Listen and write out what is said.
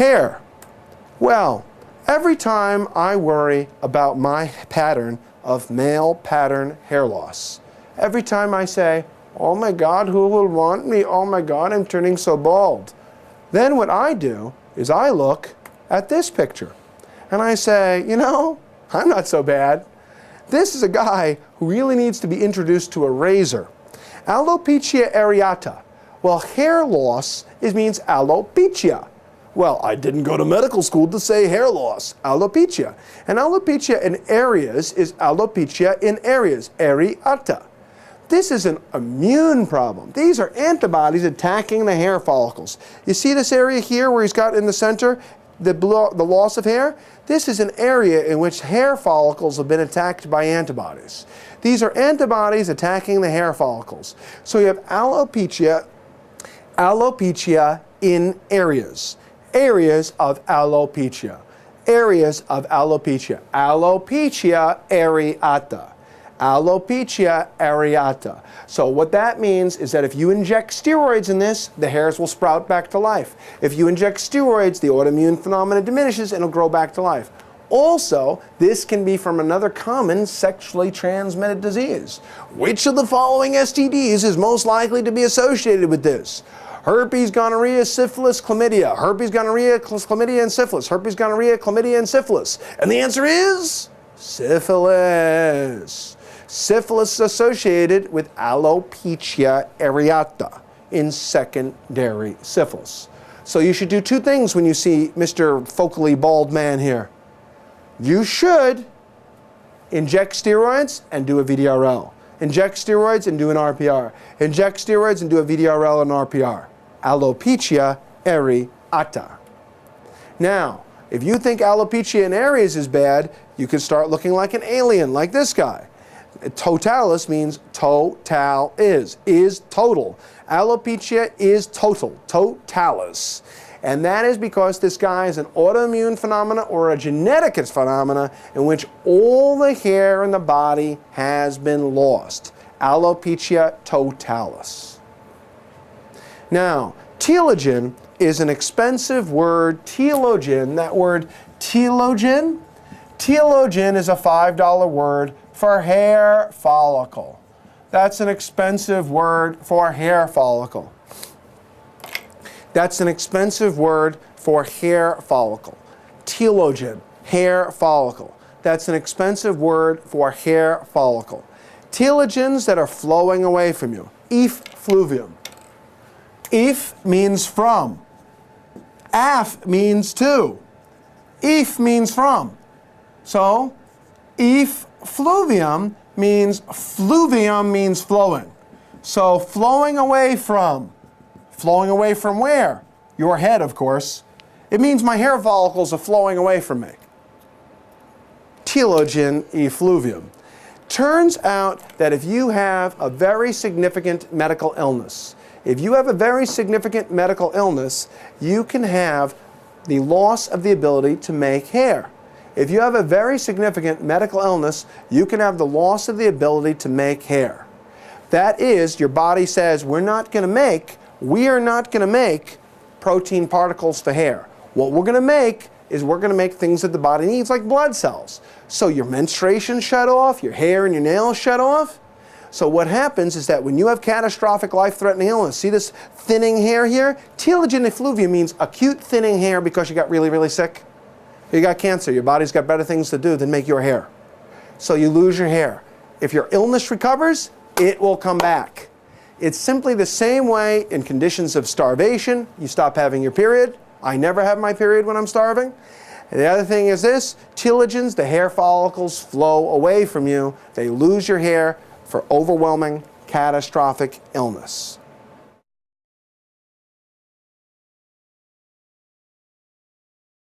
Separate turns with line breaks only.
Hair. Well, every time I worry about my pattern of male pattern hair loss, every time I say, oh my God, who will want me? Oh my God, I'm turning so bald. Then what I do is I look at this picture and I say, you know, I'm not so bad. This is a guy who really needs to be introduced to a razor. Alopecia areata. Well, hair loss means alopecia. Well, I didn't go to medical school to say hair loss. Alopecia. And alopecia in areas is alopecia in areas, areata. This is an immune problem. These are antibodies attacking the hair follicles. You see this area here where he's got in the center the loss of hair? This is an area in which hair follicles have been attacked by antibodies. These are antibodies attacking the hair follicles. So you have alopecia in areas. Areas of alopecia. Areas of alopecia. Alopecia areata. Alopecia areata. So what that means is that if you inject steroids in this, the hairs will sprout back to life. If you inject steroids, the autoimmune phenomenon diminishes and it'll grow back to life. Also, this can be from another common sexually transmitted disease. Which of the following STDs is most likely to be associated with this? Herpes, gonorrhea, syphilis, chlamydia. Herpes, gonorrhea, chlamydia, and syphilis. Herpes, gonorrhea, chlamydia, and syphilis. And the answer is syphilis. Syphilis is associated with alopecia areata in secondary syphilis. So you should do two things when you see Mr. Focally bald man here. You should inject steroids and do a VDRL. Inject steroids and do an RPR. Inject steroids and do a VDRL and RPR. Alopecia areata. Now, if you think alopecia in areas is bad, you could start looking like an alien, like this guy. Totalis means total is total. Alopecia is total, totalis. And that is because this guy is an autoimmune phenomena or a genetic phenomena in which all the hair in the body has been lost. Alopecia totalis. Now, telogen is an expensive word. Telogen, that word telogen. Telogen is a $5 word for hair follicle. That's an expensive word for hair follicle. That's an expensive word for hair follicle. Telogen, hair follicle. That's an expensive word for hair follicle. Telogens that are flowing away from you. Effluvium. Ef means from. Af means to. Ef means from. So, effluvium means flowing. So, flowing away from. Flowing away from where? Your head, of course. It means my hair follicles are flowing away from me. Telogen effluvium. Turns out that if you have a very significant medical illness, you can have the loss of the ability to make hair. If you have a very significant medical illness, you can have the loss of the ability to make hair. That is, your body says, we are not going to make protein particles for hair. What we're going to make is we're going to make things that the body needs, like blood cells. So your menstruation shut off, your hair and your nails shut off. So what happens is that when you have catastrophic life-threatening illness, see this thinning hair here? Telogen effluvium means acute thinning hair because you got really, really sick. You got cancer. Your body's got better things to do than make your hair. So you lose your hair. If your illness recovers, it will come back. It's simply the same way in conditions of starvation. You stop having your period. I never have my period when I'm starving. And the other thing is this, telogens, the hair follicles flow away from you. They lose your hair for overwhelming catastrophic illness.